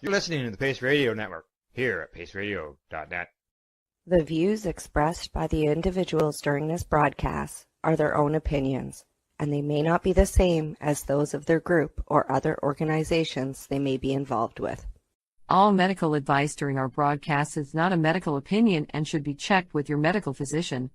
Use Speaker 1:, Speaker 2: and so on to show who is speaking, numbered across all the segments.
Speaker 1: You're listening to the Pace Radio Network here at paceradio.net.
Speaker 2: The views expressed by the individuals during this broadcast are their own opinions, and they may not be the same as those of their group or other organizations they may be involved with.
Speaker 3: All medical advice during our broadcast is not a medical opinion and should be checked with your medical physician.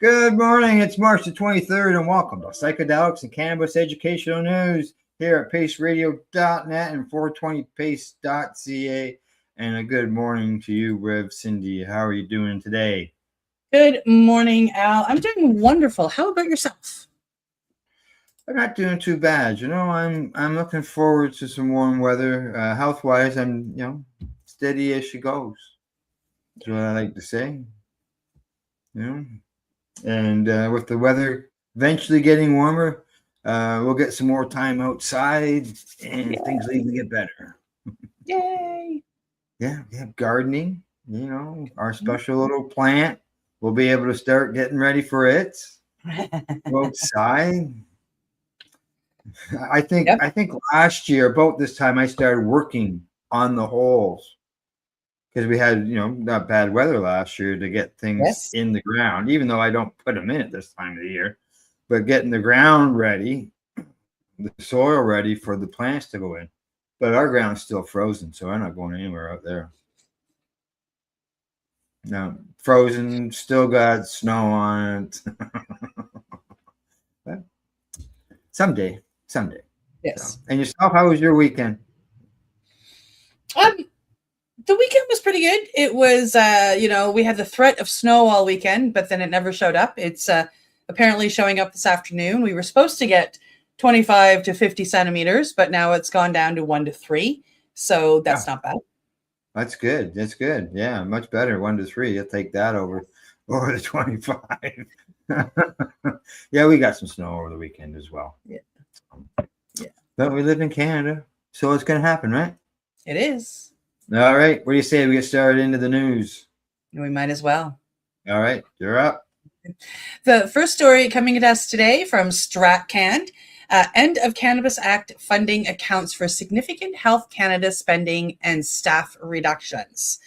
Speaker 4: Good morning, it's March the 23rd, and welcome to Psychedelics and Cannabis Educational News here at paceradio.net and 420pace.ca. And a good morning to you, Rev Cindy. How are you doing today?
Speaker 5: Good morning, Al. I'm doing wonderful. How about yourself?
Speaker 4: I'm not doing too bad. You know, I'm looking forward to some warm weather. Health-wise, I'm, steady as she goes. That's what I like to say. And with the weather eventually getting warmer, we'll get some more time outside, and things will even get better.
Speaker 5: Yay!
Speaker 4: Yeah, gardening. Our special little plant. We'll be able to start getting ready for it. Go outside. I think last year about this time I started working on the holes. Because we had, not bad weather last year to get things in the ground, even though I don't put them in at this time of the year. But getting the ground ready, the soil ready for the plants to go in. But our ground's still frozen, so I'm not going anywhere out there. No, frozen, still got snow on it. But someday.
Speaker 5: Yes.
Speaker 4: So. And yourself, how was your weekend?
Speaker 5: The weekend was pretty good. It was, we had the threat of snow all weekend, but then it never showed up. It's apparently showing up this afternoon. We were supposed to get 25 to 50 centimeters, but now it's gone down to 1 to 3. So that's not bad.
Speaker 4: That's good. Yeah, much better. 1 to 3. You'll take that over the 25. Yeah, we got some snow over the weekend as well.
Speaker 5: Yeah.
Speaker 4: But we live in Canada, so it's going to happen, right?
Speaker 5: It is.
Speaker 4: All right. What do you say we get started into the news?
Speaker 5: We might as well.
Speaker 4: All right. You're up.
Speaker 5: The first story coming at us today from StratCan. End of Cannabis Act funding accounts for significant Health Canada spending and staff reductions.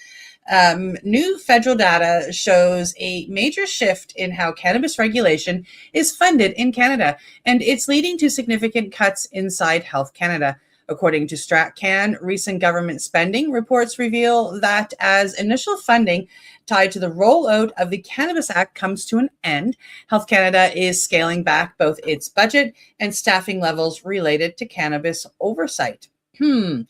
Speaker 5: New federal data shows a major shift in how cannabis regulation is funded in Canada, and it's leading to significant cuts inside Health Canada. According to StratCan, recent government spending reports reveal that as initial funding tied to the rollout of the Cannabis Act comes to an end, Health Canada is scaling back both its budget and staffing levels related to cannabis oversight. In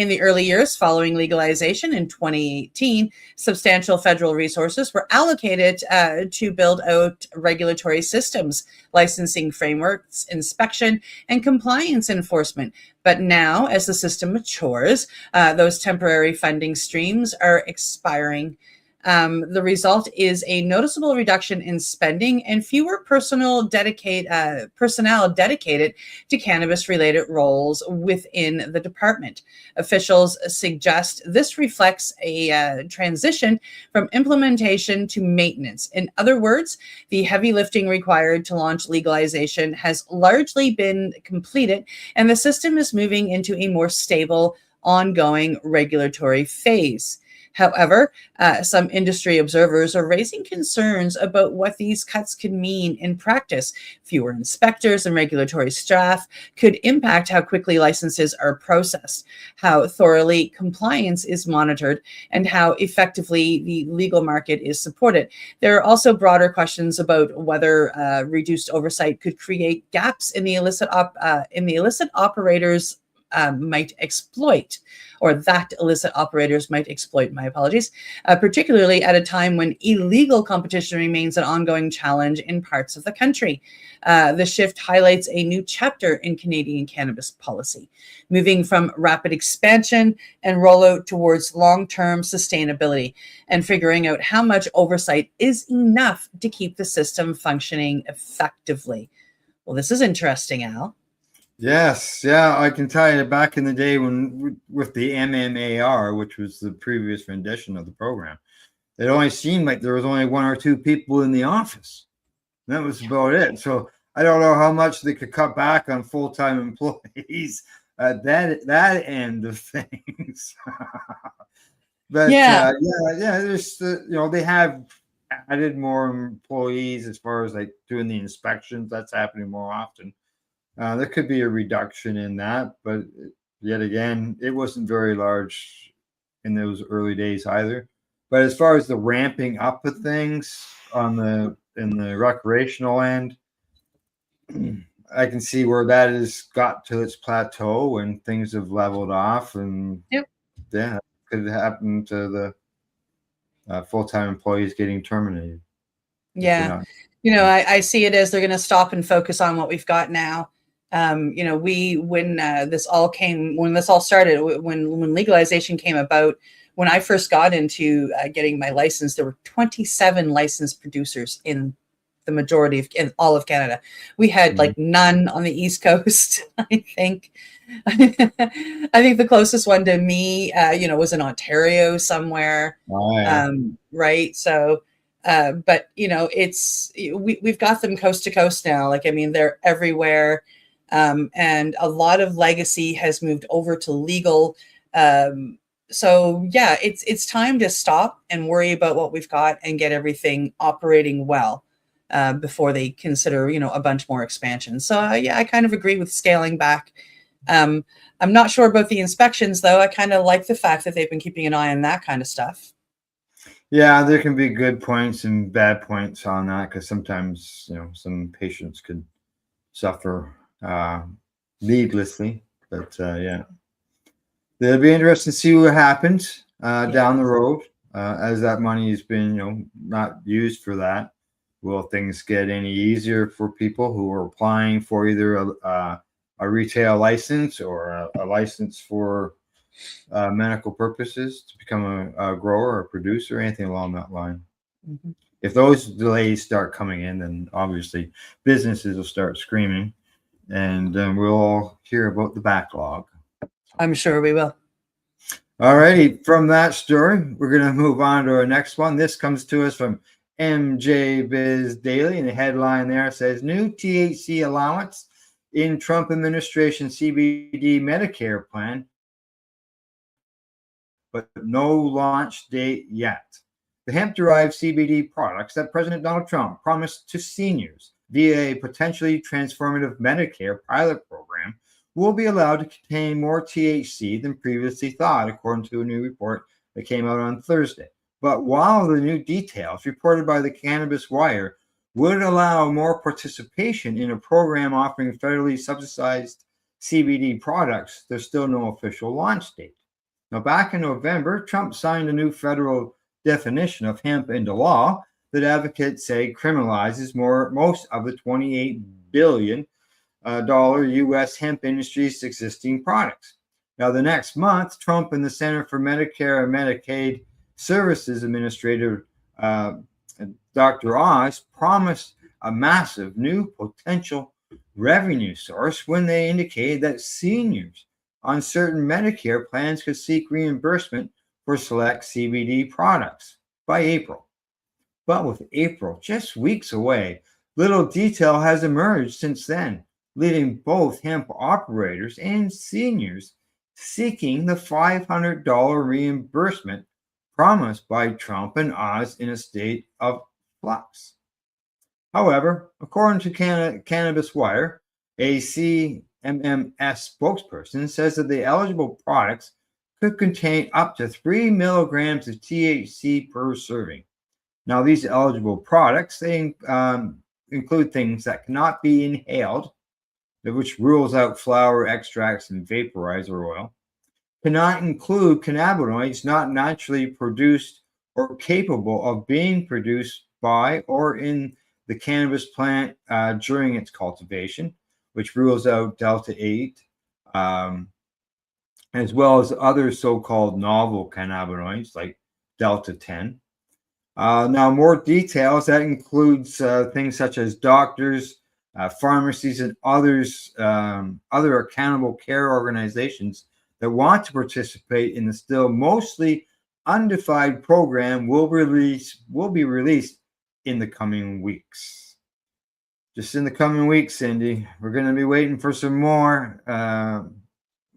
Speaker 5: the early years following legalization in 2018, substantial federal resources were allocated to build out regulatory systems, licensing frameworks, inspection, and compliance enforcement. But now, as the system matures, those temporary funding streams are expiring. The result is a noticeable reduction in spending and fewer personnel dedicated to cannabis-related roles within the department. Officials suggest this reflects a transition from implementation to maintenance. In other words, the heavy lifting required to launch legalization has largely been completed, and the system is moving into a more stable, ongoing regulatory phase. However, some industry observers are raising concerns about what these cuts could mean in practice. Fewer inspectors and regulatory staff could impact how quickly licenses are processed, how thoroughly compliance is monitored, and how effectively the legal market is supported. There are also broader questions about whether reduced oversight could create gaps in the illicit operators' might exploit, or that illicit operators might exploit, my apologies, particularly at a time when illegal competition remains an ongoing challenge in parts of the country. The shift highlights a new chapter in Canadian cannabis policy, moving from rapid expansion and rollout towards long-term sustainability, and figuring out how much oversight is enough to keep the system functioning effectively. Well, this is interesting, Al.
Speaker 4: Yes, yeah, I can tell you back in the day when with the MMAR, which was the previous rendition of the program, it only seemed like there was only 1 or 2 people in the office. That was about it. So I don't know how much they could cut back on full-time employees at that end of things. But
Speaker 5: Yeah.
Speaker 4: there's they have added more employees as far as like doing the inspections. That's happening more often. There could be a reduction in that, but yet again, it wasn't very large in those early days either. But as far as the ramping up of things in the recreational end, I can see where that has got to its plateau and things have leveled off, and
Speaker 5: Yep.
Speaker 4: Yeah, it could happen to the full-time employees getting terminated.
Speaker 5: Yeah. I see it as they're going to stop and focus on what we've got now. When this all started, when legalization came about, when I first got into getting my license, there were 27 licensed producers in the majority in all of Canada. We had like none on the East Coast. I think the closest one to me, was in Ontario somewhere.
Speaker 4: Oh, yeah.
Speaker 5: Right. So, but we've got them coast to coast now. Like, I mean, they're everywhere. And a lot of legacy has moved over to legal. So yeah, it's time to stop and worry about what we've got and get everything operating well, before they consider, a bunch more expansion. So I kind of agree with scaling back. I'm not sure about the inspections though. I kind of like the fact that they've been keeping an eye on that kind of stuff.
Speaker 4: Yeah, there can be good points and bad points on that, because sometimes, some patients could suffer needlessly. But it'll be interesting to see what happens down the road as that money has been, not used for that. Will things get any easier for people who are applying for either a retail license or a license for medical purposes to become a grower or a producer, anything along that line?
Speaker 5: Mm-hmm.
Speaker 4: If those delays start coming in, then obviously businesses will start screaming, and we'll all hear about the backlog.
Speaker 5: I'm sure we will.
Speaker 4: All righty. From that story, we're going to move on to our next one. This comes to us from MJ Biz Daily, and the headline there says, new THC allowance in Trump administration CBD Medicare plan, but no launch date yet. The hemp-derived CBD products that President Donald Trump promised to seniors via a potentially transformative Medicare pilot program will be allowed to contain more THC than previously thought, according to a new report that came out on Thursday. But while the new details reported by the Cannabis Wire would allow more participation in a program offering federally subsidized CBD products, there's still no official launch date. Now, back in November, Trump signed a new federal definition of hemp into law that advocates say criminalizes most of the $28 billion U.S. hemp industry's existing products. Now, the next month, Trump and the Center for Medicare and Medicaid Services Administrator Dr. Oz promised a massive new potential revenue source when they indicated that seniors on certain Medicare plans could seek reimbursement for select CBD products by April. But with April just weeks away, little detail has emerged since then, leaving both hemp operators and seniors seeking the $500 reimbursement promised by Trump and Oz in a state of flux. However, according to Cannabis Wire, a CMMS spokesperson says that the eligible products could contain up to 3 milligrams of THC per serving. Now, these eligible products, they include things that cannot be inhaled, which rules out flower extracts and vaporizer oil, cannot include cannabinoids not naturally produced or capable of being produced by or in the cannabis plant during its cultivation, which rules out Delta 8, as well as other so-called novel cannabinoids like Delta 10. Now, more details, that includes things such as doctors, pharmacies, and others, other accountable care organizations that want to participate in the still mostly undefined program will be released in the coming weeks. Just in the coming weeks, Cindy, we're going to be waiting for some more,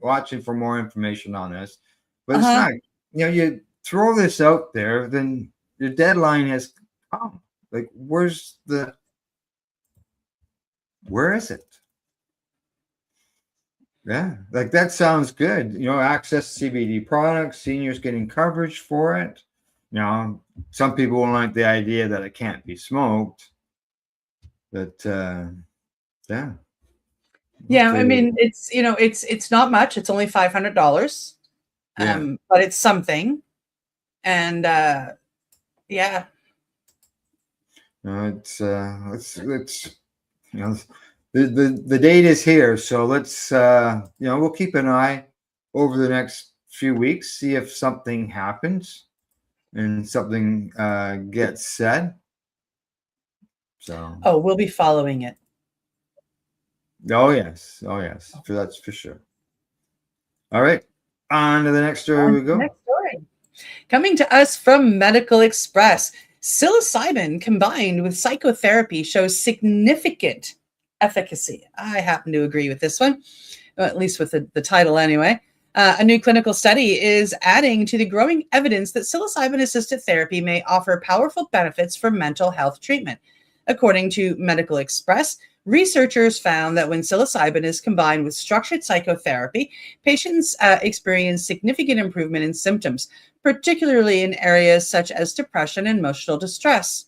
Speaker 4: watching for more information on this. But it's not, you throw this out there, then your deadline has come. Like, where is it? Yeah, like that sounds good. Access to CBD products, seniors getting coverage for it. Some people don't like the idea that it can't be smoked. But yeah.
Speaker 5: Yeah, I mean, it's not much. It's only $500. But it's something. And yeah.
Speaker 4: The date is here, so let's we'll keep an eye over the next few weeks, see if something happens and something gets said. So
Speaker 5: we'll be following it.
Speaker 4: Oh yes, that's for sure. All right, on to the next story we go.
Speaker 5: Next story. Coming to us from Medical Express, psilocybin combined with psychotherapy shows significant efficacy. I happen to agree with this one, at least with the title anyway. A new clinical study is adding to the growing evidence that psilocybin-assisted therapy may offer powerful benefits for mental health treatment. According to Medical Express, researchers found that when psilocybin is combined with structured psychotherapy, patients experience significant improvement in symptoms, particularly in areas such as depression and emotional distress.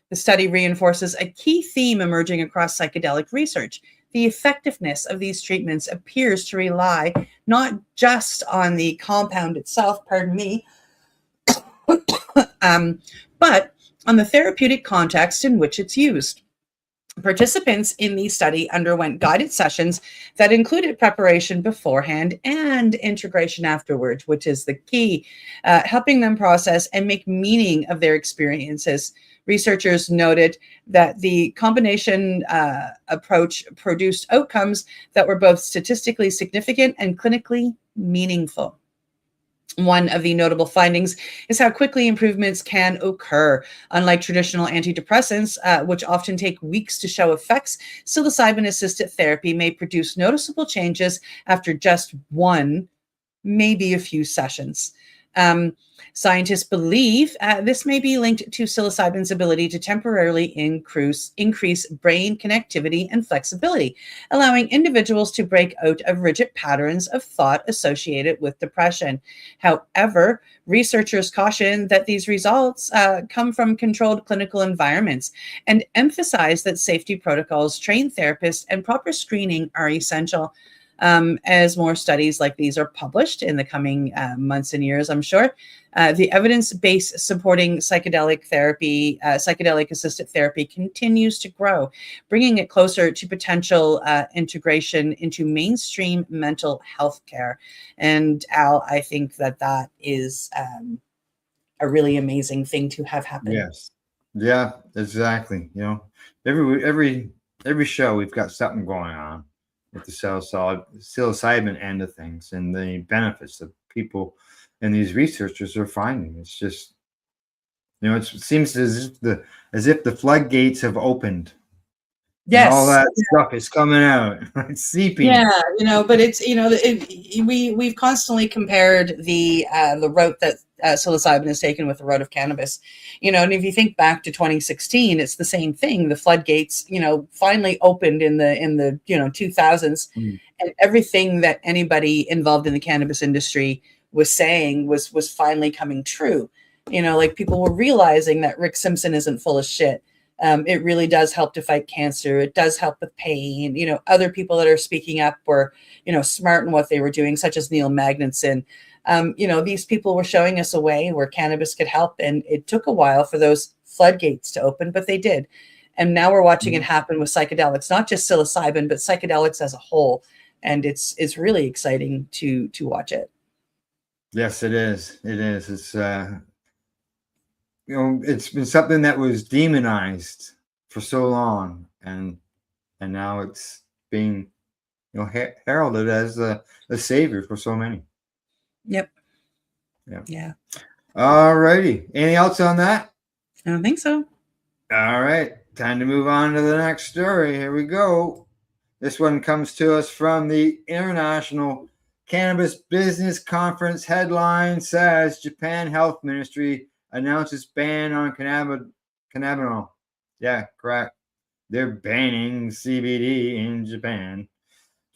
Speaker 5: The study reinforces a key theme emerging across psychedelic research. The effectiveness of these treatments appears to rely not just on the compound itself, but on the therapeutic context in which it's used. Participants in the study underwent guided sessions that included preparation beforehand and integration afterwards, which is the key, helping them process and make meaning of their experiences. Researchers noted that the combination approach produced outcomes that were both statistically significant and clinically meaningful. One of the notable findings is how quickly improvements can occur. Unlike traditional antidepressants, which often take weeks to show effects, psilocybin-assisted therapy may produce noticeable changes after just one, maybe a few sessions. Scientists believe this may be linked to psilocybin's ability to temporarily increase brain connectivity and flexibility, allowing individuals to break out of rigid patterns of thought associated with depression. However, researchers caution that these results come from controlled clinical environments and emphasize that safety protocols, trained therapists, and proper screening are essential. As more studies like these are published in the coming months and years, I'm sure, the evidence base supporting psychedelic therapy, psychedelic-assisted therapy continues to grow, bringing it closer to potential integration into mainstream mental health care. And Al, I think that is a really amazing thing to have happen.
Speaker 4: Yes. Yeah, exactly. Every show we've got something going on with the psilocybin end of things and the benefits that people and these researchers are finding. It's just, it seems as if the floodgates have opened.
Speaker 5: Yes,
Speaker 4: all that stuff is coming out. It's seeping.
Speaker 5: Yeah, but it's we've constantly compared the route that psilocybin has taken with the route of cannabis. And if you think back to 2016, it's the same thing. The floodgates, finally opened in the 2000s, and everything that anybody involved in the cannabis industry was saying was finally coming true. Like people were realizing that Rick Simpson isn't full of shit. It really does help to fight cancer. It does help with pain. Other people that are speaking up were, smart in what they were doing, such as Neil Magnuson. These people were showing us a way where cannabis could help, and it took a while for those floodgates to open, but they did. And now we're watching it happen with psychedelics, not just psilocybin, but psychedelics as a whole. And it's really exciting to watch it.
Speaker 4: Yes, it is. It is. It's it's been something that was demonized for so long, and now it's being heralded as a savior for so many.
Speaker 5: Yep.
Speaker 4: Yeah. All righty. Anything else on that?
Speaker 5: I don't think so.
Speaker 4: All right. Time to move on to the next story. Here we go. This one comes to us from the International Cannabis Business Conference. Headline says Japan Health Ministry announces ban on cannabinol. Yeah, correct. They're banning CBD in Japan.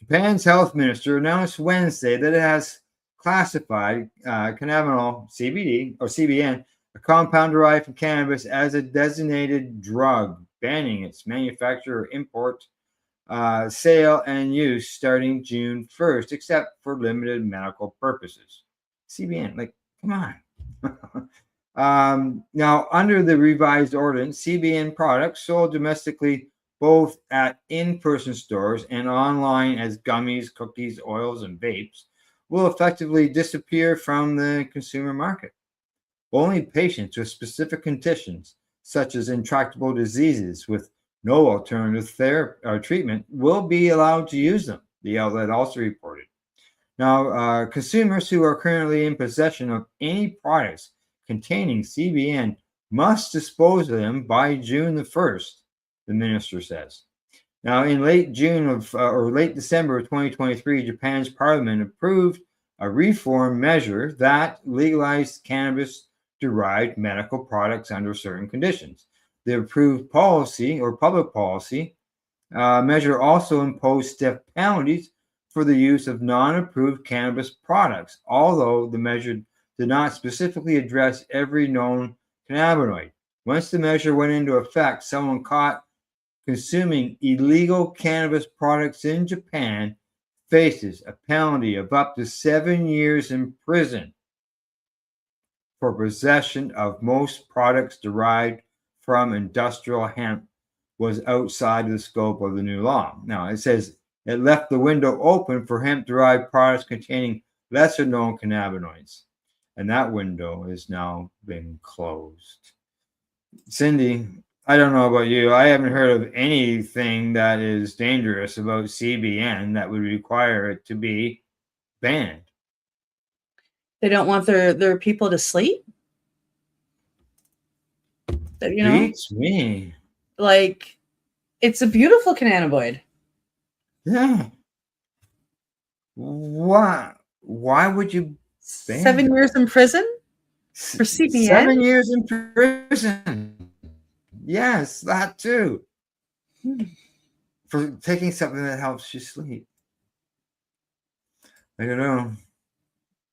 Speaker 4: Japan's health minister announced Wednesday that it has classified cannabinol, CBD, or CBN, a compound derived from cannabis, as a designated drug, banning its manufacture, import, sale, and use starting June 1st, except for limited medical purposes. CBN, like, come on. Now, under the revised ordinance, CBN products sold domestically both at in-person stores and online as gummies, cookies, oils, and vapes will effectively disappear from the consumer market. Only patients with specific conditions, such as intractable diseases with no alternative therapy or treatment, will be allowed to use them, the outlet also reported. Now, consumers who are currently in possession of any products containing CBN must dispose of them by June the 1st, the minister says. Now, in late December of 2023, Japan's parliament approved a reform measure that legalized cannabis-derived medical products under certain conditions. The approved policy or public policy measure also imposed stiff penalties for the use of non-approved cannabis products, although the measure did not specifically address every known cannabinoid. Once the measure went into effect, someone caught consuming illegal cannabis products in Japan faces a penalty of up to 7 years in prison for possession of most products derived from industrial hemp was outside of the scope of the new law. Now, it says it left the window open for hemp-derived products containing lesser-known cannabinoids, and that window has now been closed. Cindy, I don't know about you. I haven't heard of anything that is dangerous about CBN that would require it to be banned.
Speaker 5: They don't want their people to sleep?
Speaker 4: Beats me.
Speaker 5: Like, it's a beautiful cannabinoid.
Speaker 4: Yeah. Why would you ban
Speaker 5: 7 years in prison for CBN?
Speaker 4: 7 years in prison. Yes, that too. For taking something that helps you sleep. I don't know.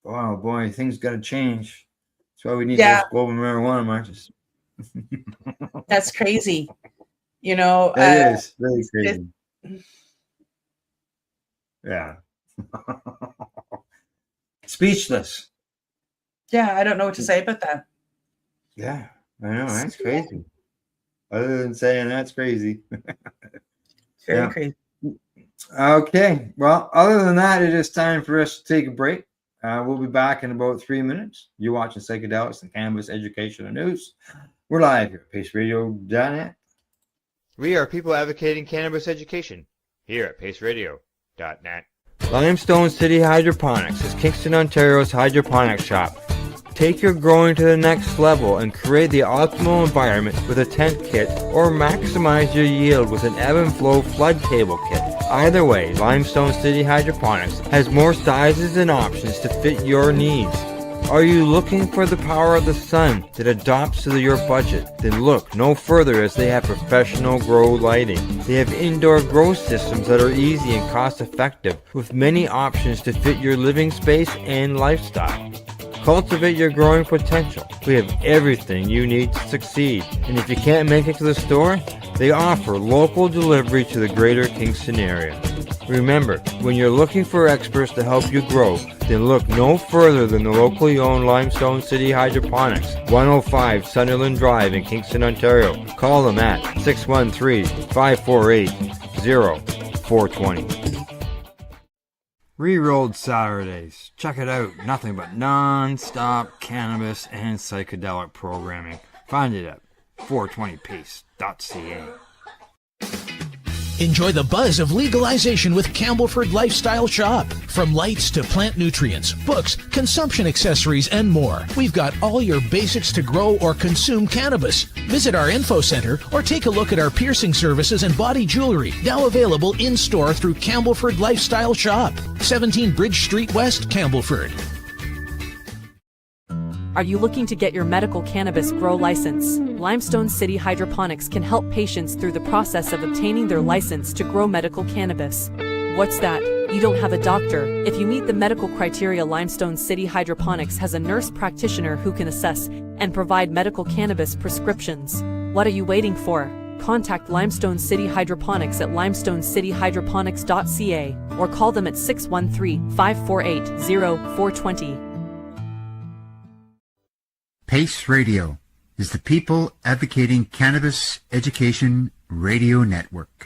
Speaker 4: Oh boy, things got to change. That's why we need those global marijuana marches.
Speaker 5: That's crazy.
Speaker 4: It is really crazy. Yeah. Speechless.
Speaker 5: Yeah, I don't know what to say about that.
Speaker 4: Yeah, I know. That's crazy. Other than saying that's crazy.
Speaker 5: Very crazy.
Speaker 4: Okay. Well, other than that, it is time for us to take a break. We'll be back in about 3 minutes. You're watching Psychedelics and Cannabis Education and News. We're live here at paceradio.net.
Speaker 1: We are people advocating cannabis education here at paceradio.net.
Speaker 4: Limestone City Hydroponics is Kingston, Ontario's hydroponics shop. Take your growing to the next level and create the optimal environment with a tent kit, or maximize your yield with an ebb and flow flood table kit. Either way, Limestone City Hydroponics has more sizes and options to fit your needs. Are you looking for the power of the sun that adapts to your budget? Then look no further, as they have professional grow lighting. They have indoor grow systems that are easy and cost effective, with many options to fit your living space and lifestyle.
Speaker 1: Cultivate your growing potential. We have everything you need to succeed. And if you can't make it to the store, they offer local delivery to the greater Kingston area. Remember, when you're looking for experts to help you grow, then look no further than the locally owned Limestone City Hydroponics, 105 Sunderland Drive in Kingston, Ontario. Call them at 613-548-0420. Rerolled Saturdays. Check it out. Nothing but non-stop cannabis and psychedelic programming. Find it at 420pace.ca.
Speaker 6: Enjoy the buzz of legalization with Campbellford Lifestyle Shop. From lights to plant nutrients, books, consumption accessories, and more. We've got all your basics to grow or consume cannabis. Visit our info center or take a look at our piercing services and body jewelry, now available in-store through Campbellford Lifestyle Shop. 17 Bridge Street West, Campbellford.
Speaker 7: Are you looking to get your medical cannabis grow license? Limestone City Hydroponics can help patients through the process of obtaining their license to grow medical cannabis. What's that? You don't have a doctor. If you meet the medical criteria, Limestone City Hydroponics has a nurse practitioner who can assess and provide medical cannabis prescriptions. What are you waiting for? Contact Limestone City Hydroponics at limestonecityhydroponics.ca or call them at 613-548-0420.
Speaker 8: PACE Radio is the People Advocating Cannabis Education Radio Network.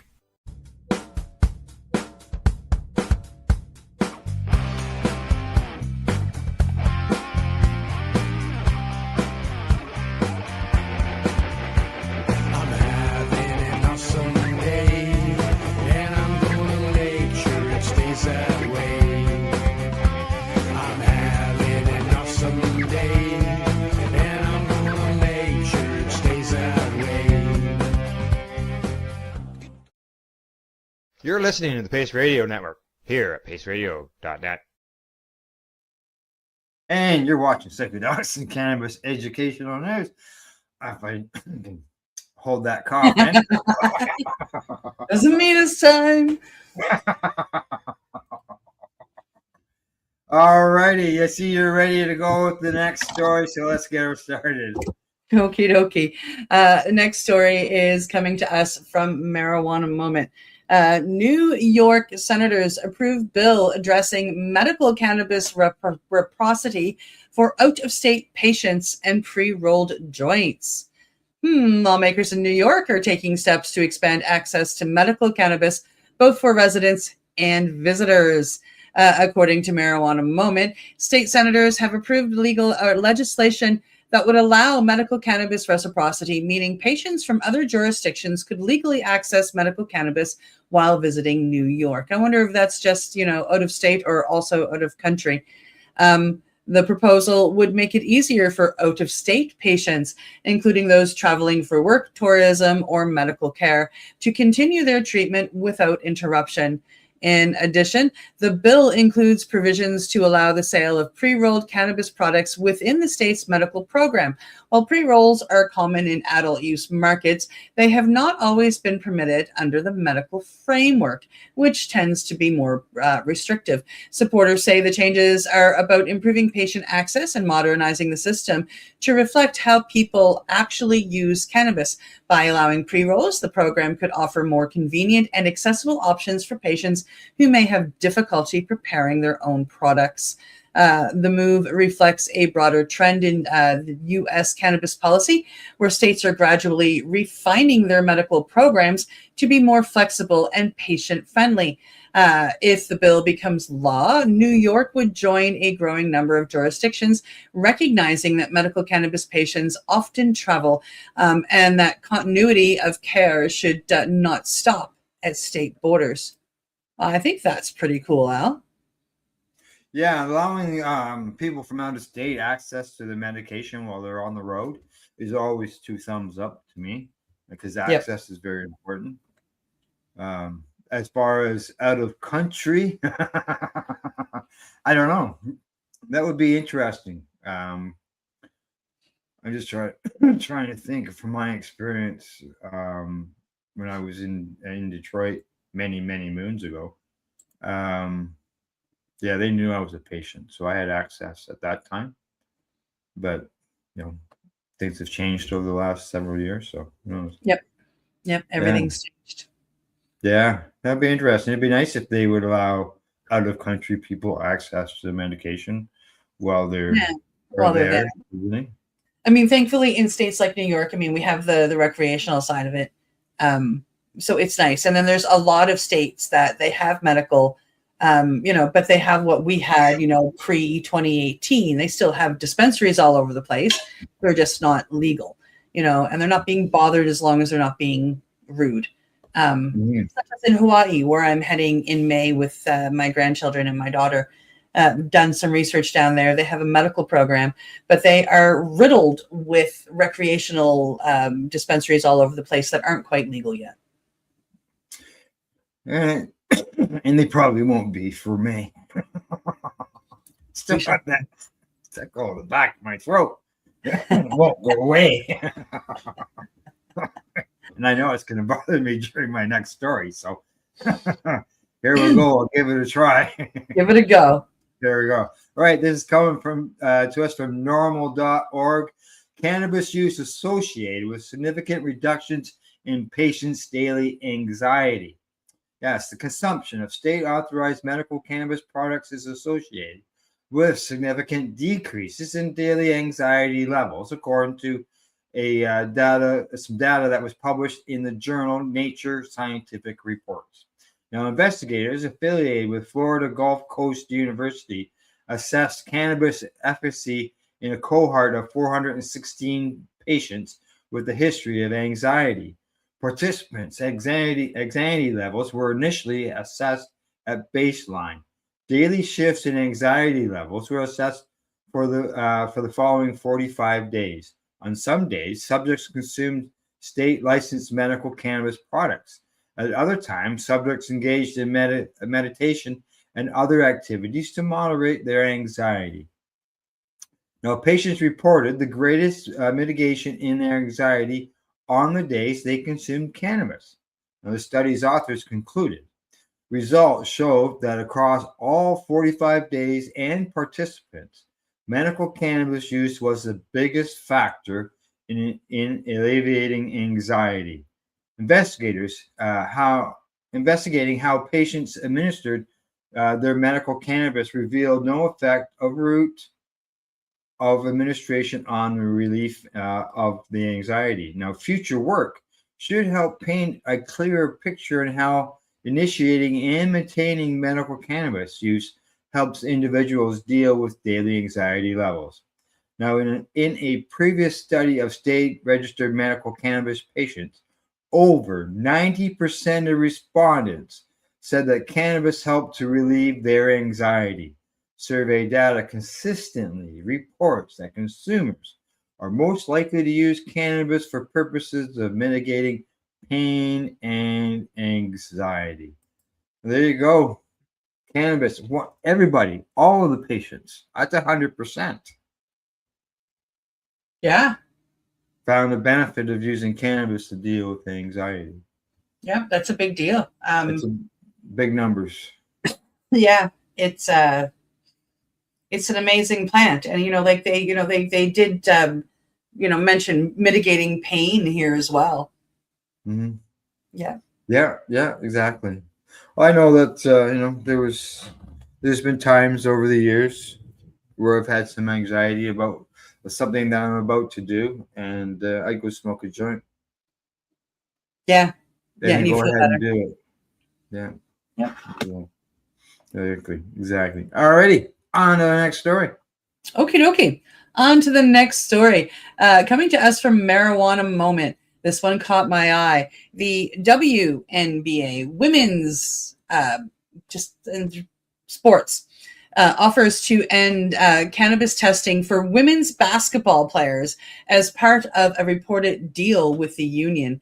Speaker 1: You're listening to the Pace Radio Network here at paceradio.net.
Speaker 4: And you're watching Psychedelics and Cannabis Educational News. If I can hold that cough in.
Speaker 5: Doesn't mean it's time.
Speaker 4: All righty. I see you're ready to go with the next story, so let's get her started.
Speaker 5: Okie dokie. Next story is coming to us from Marijuana Moment. New York senators approved bill addressing medical cannabis reciprocity for out-of-state patients and pre-rolled joints. Lawmakers in New York are taking steps to expand access to medical cannabis, both for residents and visitors. According to Marijuana Moment, state senators have approved legislation that would allow medical cannabis reciprocity, meaning patients from other jurisdictions could legally access medical cannabis while visiting New York. I wonder if that's just, out of state or also out of country. The proposal would make it easier for out of state patients, including those traveling for work, tourism, or medical care, to continue their treatment without interruption. In addition, the bill includes provisions to allow the sale of pre-rolled cannabis products within the state's medical program. While pre-rolls are common in adult use markets, they have not always been permitted under the medical framework, which tends to be more restrictive. Supporters say the changes are about improving patient access and modernizing the system to reflect how people actually use cannabis. By allowing pre-rolls, the program could offer more convenient and accessible options for patients who may have difficulty preparing their own products. The move reflects a broader trend in the U.S. cannabis policy, where states are gradually refining their medical programs to be more flexible and patient-friendly. If the bill becomes law, New York would join a growing number of jurisdictions, recognizing that medical cannabis patients often travel and that continuity of care should not stop at state borders. I think that's pretty cool, Al.
Speaker 4: Yeah, allowing people from out of state access to the medication while they're on the road is always 2 thumbs up to me, because access is very important. As far as out of country, I don't know. That would be interesting. I'm just trying to think from my experience when I was in Detroit many moons ago. Yeah, they knew I was a patient, so I had access at that time. but things have changed over the last several years. So who knows?
Speaker 5: Yep. Everything's changed.
Speaker 4: Yeah, that'd be interesting. It'd be nice if they would allow out-of-country people access to the medication while they're there.
Speaker 5: I mean, thankfully, in states like New York, I mean, we have the recreational side of it, so it's nice. And then there's a lot of states that they have medical, but they have what we had, pre-2018. They still have dispensaries all over the place. They're just not legal, and they're not being bothered as long as they're not being rude. Such as in Hawaii, where I'm heading in May with my grandchildren and my daughter. Done some research down there. They have a medical program, but they are riddled with recreational dispensaries all over the place that aren't quite legal yet.
Speaker 4: And they probably won't be for me. Still got that tickle in the back of my throat. It won't go away. And I know it's going to bother me during my next story. So here we go. I'll give it a try.
Speaker 5: Give it a go.
Speaker 4: There we go. All right. This is coming from to us from normal.org. Cannabis use associated with significant reductions in patients' daily anxiety. Yes, the consumption of state-authorized medical cannabis products is associated with significant decreases in daily anxiety levels, according to some data that was published in the journal Nature Scientific Reports. Now, investigators affiliated with Florida Gulf Coast University assessed cannabis efficacy in a cohort of 416 patients with a history of anxiety. Participants' anxiety levels were initially assessed at baseline. Daily shifts in anxiety levels were assessed for the following 45 days. On some days, subjects consumed state-licensed medical cannabis products. At other times, subjects engaged in meditation and other activities to moderate their anxiety. Now, patients reported the greatest mitigation in their anxiety on the days they consumed cannabis. Now, the study's authors concluded results show that across all 45 days and participants, medical cannabis use was the biggest factor in alleviating anxiety. Investigators investigating how patients administered their medical cannabis revealed no effect of route of administration on the relief of the anxiety. Now, future work should help paint a clearer picture on how initiating and maintaining medical cannabis use helps individuals deal with daily anxiety levels. Now, in a previous study of state-registered medical cannabis patients, over 90% of respondents said that cannabis helped to relieve their anxiety. Survey data consistently reports that consumers are most likely to use cannabis for purposes of mitigating pain and anxiety. There you go. Cannabis, everybody, all of the patients, that's 100%.
Speaker 5: Yeah.
Speaker 4: Found the benefit of using cannabis to deal with anxiety.
Speaker 5: Yeah, that's a big deal.
Speaker 4: It's big numbers.
Speaker 5: Yeah, it's an amazing plant, and they did mention mitigating pain here as well.
Speaker 4: Mm-hmm.
Speaker 5: Yeah,
Speaker 4: exactly. Well, I know that there's been times over the years where I've had some anxiety about something that I'm about to do, and I go smoke a joint.
Speaker 5: Yeah.
Speaker 4: And
Speaker 5: you
Speaker 4: go
Speaker 5: feel
Speaker 4: ahead
Speaker 5: better.
Speaker 4: and do it. Yeah.
Speaker 5: Yeah.
Speaker 4: Exactly. Alrighty, on to the next story.
Speaker 5: Okie dokie. On to the next story. Coming to us from Marijuana Moment. This one caught my eye. The WNBA, women's sports, offers to end cannabis testing for women's basketball players as part of a reported deal with the union.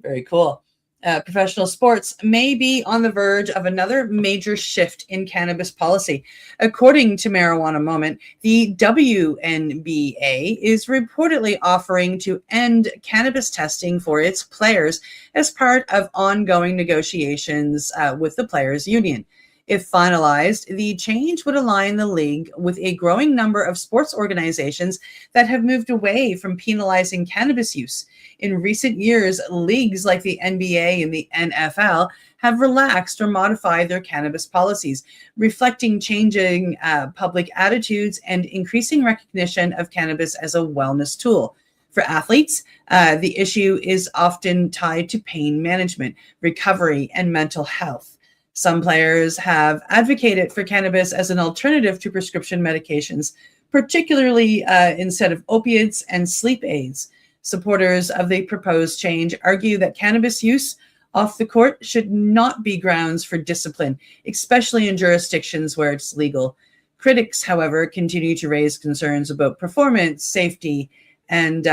Speaker 5: Very cool. Professional sports may be on the verge of another major shift in cannabis policy. According to Marijuana Moment, the WNBA is reportedly offering to end cannabis testing for its players as part of ongoing negotiations with the players' union. If finalized, the change would align the league with a growing number of sports organizations that have moved away from penalizing cannabis use. In recent years, leagues like the NBA and the NFL have relaxed or modified their cannabis policies, reflecting changing public attitudes and increasing recognition of cannabis as a wellness tool. For athletes, the issue is often tied to pain management, recovery, and mental health. Some players have advocated for cannabis as an alternative to prescription medications, particularly instead of opiates and sleep aids. Supporters of the proposed change argue that cannabis use off the court should not be grounds for discipline, especially in jurisdictions where it's legal. Critics, however, continue to raise concerns about performance, safety, and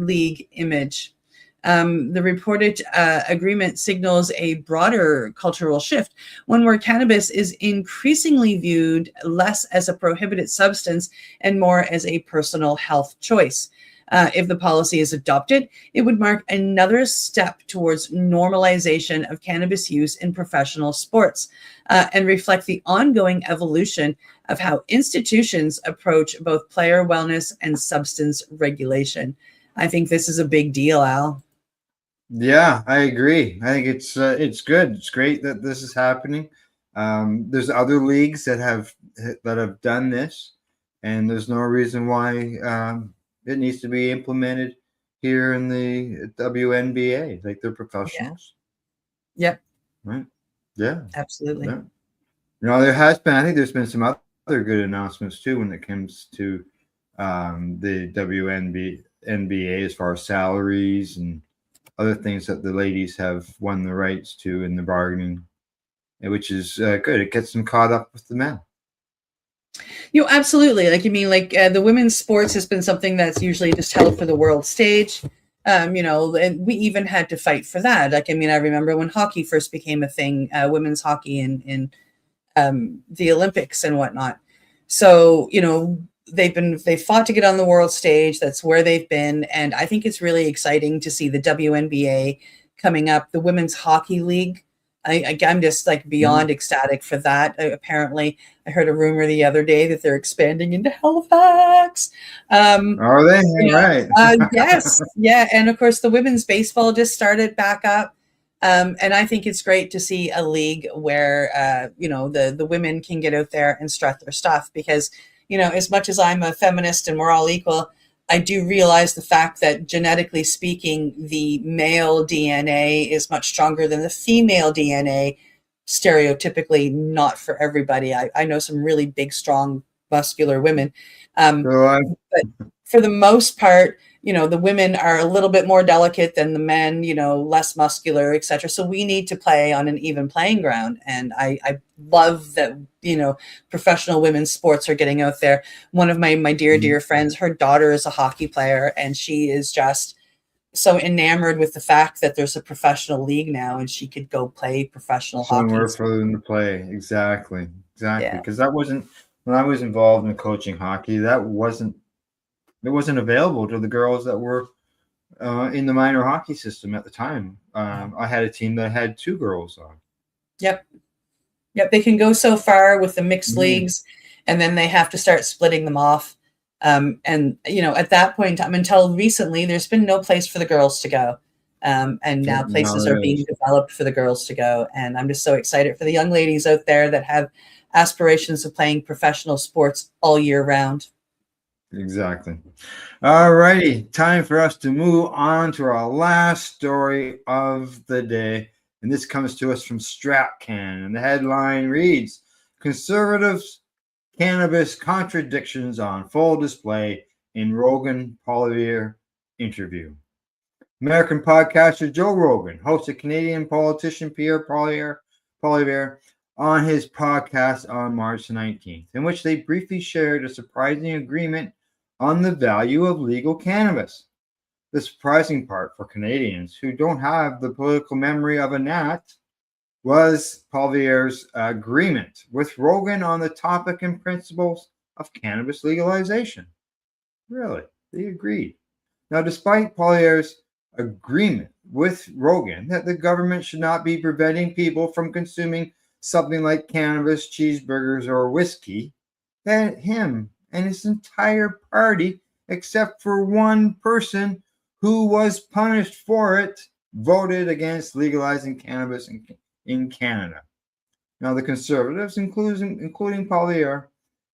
Speaker 5: league image. The reported agreement signals a broader cultural shift, one where cannabis is increasingly viewed less as a prohibited substance and more as a personal health choice. If the policy is adopted, it would mark another step towards normalization of cannabis use in professional sports and reflect the ongoing evolution of how institutions approach both player wellness and substance regulation. I think this is a big deal, Al.
Speaker 4: Yeah, I agree. I think it's good. It's great that this is happening. There's other leagues that have done this, and there's no reason why it needs to be implemented here in the WNBA. Like, they're professionals.
Speaker 5: Yeah. Yep.
Speaker 4: Right. Yeah.
Speaker 5: Absolutely.
Speaker 4: Yeah. I think there's been some other good announcements too when it comes to the WNBA as far as salaries and other things that the ladies have won the rights to in the bargaining, which is good. It gets them caught up with the men.
Speaker 5: Absolutely. The women's sports has been something that's usually just held for the world stage. And we even had to fight for that. I remember when hockey first became a thing, women's hockey in the Olympics and whatnot. So, they fought to get on the world stage. That's where they've been. And I think it's really exciting to see the WNBA coming up, the Women's Hockey League. I'm just beyond ecstatic for that. Apparently, I heard a rumor the other day that they're expanding into Halifax.
Speaker 4: Are they? Right.
Speaker 5: Yes. Yeah. And of course, the women's baseball just started back up. And I think it's great to see a league where, the women can get out there and strut their stuff because, as much as I'm a feminist and we're all equal, I do realize the fact that genetically speaking, the male DNA is much stronger than the female DNA, stereotypically not for everybody. I know some really big, strong, muscular women. But for the most part, the women are a little bit more delicate than the men, less muscular, etc. So we need to play on an even playing ground. And I love that, professional women's sports are getting out there. One of my dear friends, her daughter is a hockey player, and she is just so enamored with the fact that there's a professional league now and she could go play professional hockey.
Speaker 4: Somewhere for them to play. Exactly. Because that wasn't, when I was involved in coaching hockey, it wasn't available to the girls that were in the minor hockey system at the time. I had a team that had 2 girls on.
Speaker 5: Yep. They can go so far with the mixed leagues, and then they have to start splitting them off. And at that point in time, until recently, there's been no place for the girls to go. And now places are being developed for the girls to go. And I'm just so excited for the young ladies out there that have aspirations of playing professional sports all year round.
Speaker 4: Exactly. All righty. Time for us to move on to our last story of the day. And this comes to us from StratCan. And the headline reads, Conservatives' Cannabis Contradictions on Full Display in Rogan Poilievre Interview. American podcaster Joe Rogan hosted Canadian politician Pierre Poilievre on his podcast on March 19th, in which they briefly shared a surprising agreement on the value of legal cannabis. The surprising part for Canadians who don't have the political memory of a gnat was Poilievre's agreement with Rogan on the topic and principles of cannabis legalization. Really, they agreed. Now, despite Poilievre's agreement with Rogan that the government should not be preventing people from consuming something like cannabis, cheeseburgers, or whiskey, that him and his entire party, except for one person who was punished for it, voted against legalizing cannabis in Canada. Now, the Conservatives, including Pollier,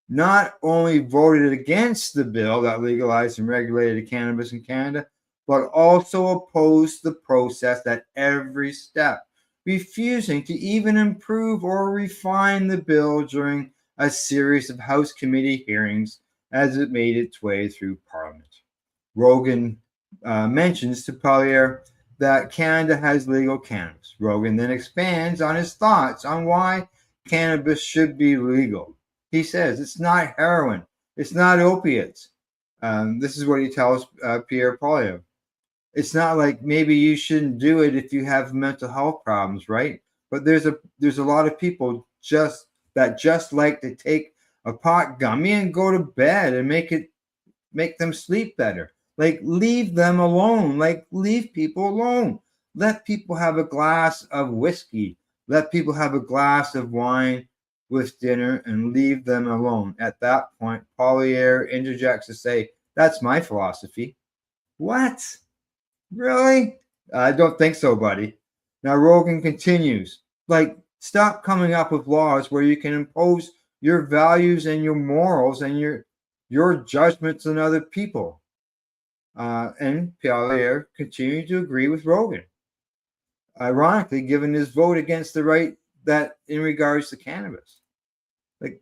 Speaker 4: not only voted against the bill that legalized and regulated cannabis in Canada, but also opposed the process at every step, refusing to even improve or refine the bill during a series of House committee hearings as it made its way through Parliament. Rogan mentions to Pollier that Canada has legal cannabis. Rogan then expands on his thoughts on why cannabis should be legal. He says it's not heroin, it's not opiates. This is what he tells Pierre Pollier. It's not like maybe you shouldn't do it if you have mental health problems, right? But there's a lot of people just like to take a pot gummy and go to bed and make them sleep better. Like, leave them alone. Like, leave people alone. Let people have a glass of whiskey. Let people have a glass of wine with dinner and leave them alone. At that point, Pollier interjects to say, "That's my philosophy." What? Really? I don't think so, buddy. Now, Rogan continues, like, stop coming up with laws where you can impose your values and your morals and your judgments on other people. And Pollier continued to agree with Rogan. Ironically, given his vote against the right that in regards to cannabis. Like,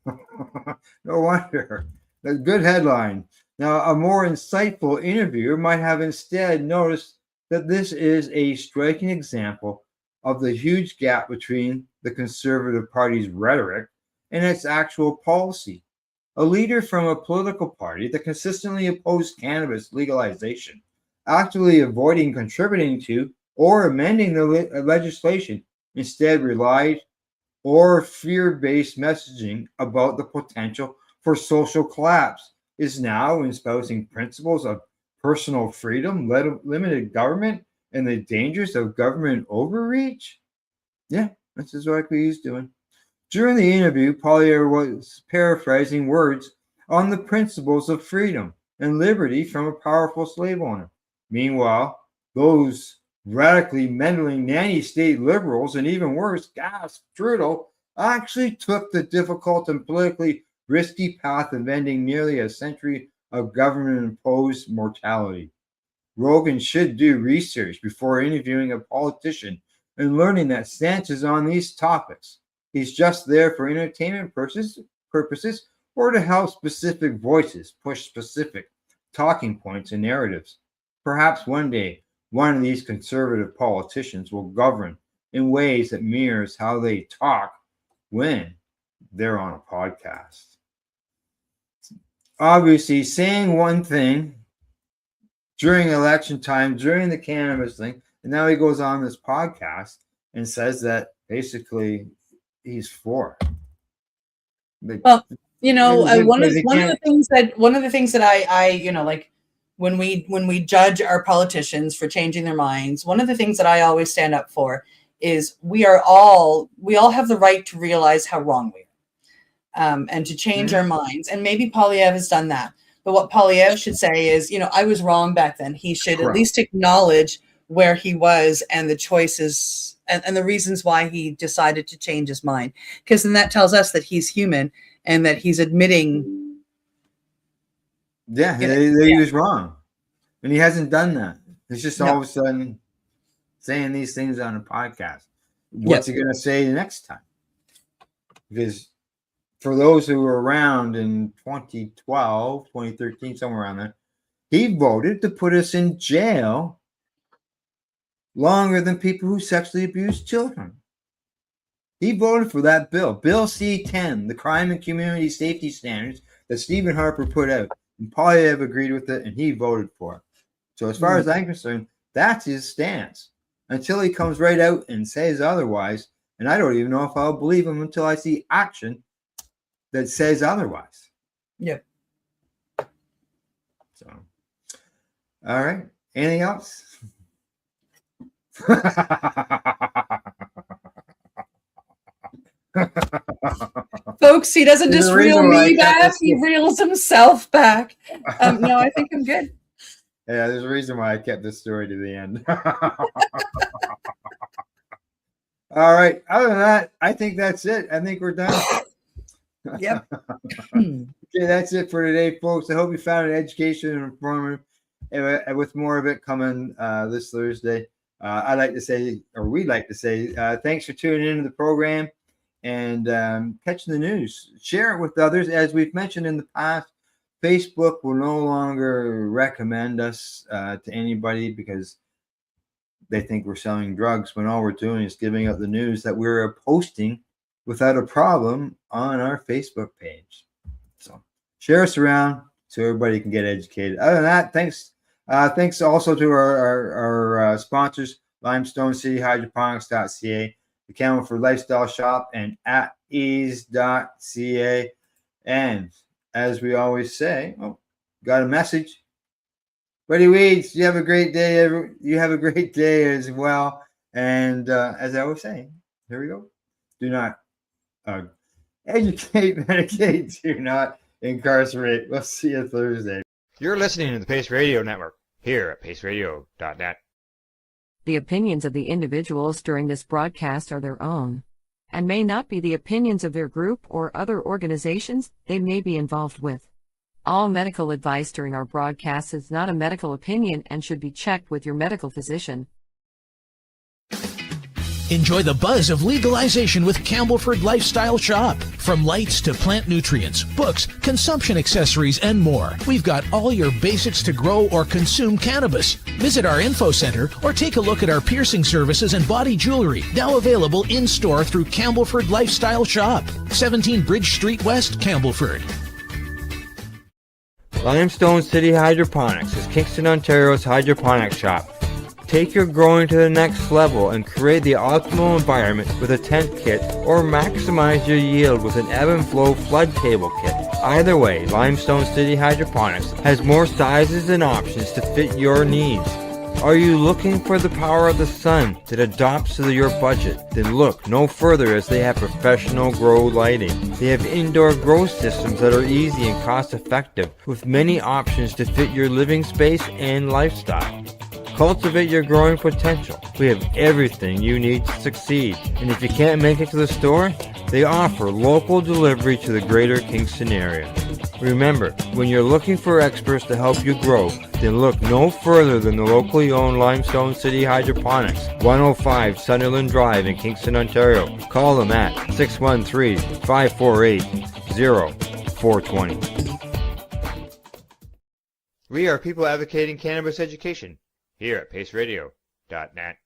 Speaker 4: no wonder. A good headline. Now, a more insightful interviewer might have instead noticed that this is a striking example of the huge gap between the Conservative Party's rhetoric and its actual policy. A leader from a political party that consistently opposed cannabis legalization, actively avoiding contributing to or amending the legislation, instead relied or fear-based messaging about the potential for social collapse, is now espousing principles of personal freedom, limited government, and the dangers of government overreach. Yeah, that's exactly what he's doing. During the interview, Pollier was paraphrasing words on the principles of freedom and liberty from a powerful slave owner. Meanwhile, those radically meddling nanny-state liberals, and even worse, Trudeau, actually took the difficult and politically risky path of ending nearly a century of government-imposed mortality. Rogan should do research before interviewing a politician and learning that stances on these topics. He's just there for entertainment purposes or to help specific voices push specific talking points and narratives. Perhaps one day, one of these conservative politicians will govern in ways that mirrors how they talk when they're on a podcast. Obviously, saying one thing during election time, during the cannabis thing, and now he goes on this podcast and says that basically he's for.
Speaker 5: Well, one of the things that I like when we judge our politicians for changing their minds, one of the things that I always stand up for is we all have the right to realize how wrong we are, and to change our minds. And maybe Polyev has done that. But what Polyev should say is, I was wrong back then. He should at least acknowledge where he was and the choices and the reasons why he decided to change his mind. Because then that tells us that he's human and that he's admitting.
Speaker 4: Yeah, he was wrong. And he hasn't done that. He's just all of a sudden saying these things on a podcast. What's he going to say next time? Because for those who were around in 2012, 2013, somewhere around there, he voted to put us in jail longer than people who sexually abuse children. He voted for that bill, Bill C-10, the Crime and Community Safety Standards that Stephen Harper put out. And Polyev agreed with it, and he voted for it. So as far as I'm concerned, that's his stance. Until he comes right out and says otherwise, and I don't even know if I'll believe him until I see action that says otherwise.
Speaker 5: Yeah.
Speaker 4: So, all right. Anything else?
Speaker 5: Folks, he doesn't
Speaker 4: There's
Speaker 5: just
Speaker 4: a
Speaker 5: reel
Speaker 4: reason why I
Speaker 5: me
Speaker 4: kept
Speaker 5: back,
Speaker 4: this
Speaker 5: he reels himself back. No, I think I'm good.
Speaker 4: Yeah, there's a reason why I kept this story to the end. All right. Other than that, I think that's it. I think we're done.
Speaker 5: Yep.
Speaker 4: Okay, that's it for today, folks. I hope you found it educational and informative, with more of it coming this Thursday. I'd like to say, or we'd like to say, thanks for tuning into the program and catching the news. Share it with others. As we've mentioned in the past, Facebook will no longer recommend us to anybody because they think we're selling drugs when all we're doing is giving out the news that we're posting without a problem on our Facebook page. So share us around so everybody can get educated. Other than that, thanks also to our sponsors, Limestone, City Hydroponics.ca, the Campbellford Lifestyle Shop, and At-Eze.ca. And as we always say, got a message. Buddy Weeds, you have a great day. You have a great day as well. And as I was saying, here we go. Do not educate, medicate, do not incarcerate. We'll see you Thursday. You're listening to the Pace Radio Network here at paceradio.net.
Speaker 3: The opinions of the individuals during this broadcast are their own, and may not be the opinions of their group or other organizations they may be involved with. All medical advice during our broadcast is not a medical opinion and should be checked with your medical physician.
Speaker 6: Enjoy the buzz of legalization with Campbellford Lifestyle Shop. From lights to plant nutrients, books, consumption accessories, and more. We've got all your basics to grow or consume cannabis. Visit our info center or take a look at our piercing services and body jewelry, now available in-store through Campbellford Lifestyle Shop, 17 Bridge Street West, Campbellford.
Speaker 1: Limestone City Hydroponics is Kingston, Ontario's hydroponics shop. Take your growing to the next level and create the optimal environment with a tent kit, or maximize your yield with an ebb and flow flood table kit. Either way, Limestone City Hydroponics has more sizes and options to fit your needs. Are you looking for the power of the sun that adapts to your budget? Then look no further, as they have professional grow lighting. They have indoor grow systems that are easy and cost effective, with many options to fit your living space and lifestyle. Cultivate your growing potential. We have everything you need to succeed. And if you can't make it to the store, they offer local delivery to the greater Kingston area. Remember, when you're looking for experts to help you grow, then look no further than the locally owned Limestone City Hydroponics, 105 Sunderland Drive in Kingston, Ontario. Call them at 613-548-0420. We are people advocating cannabis education here at paceradio.net.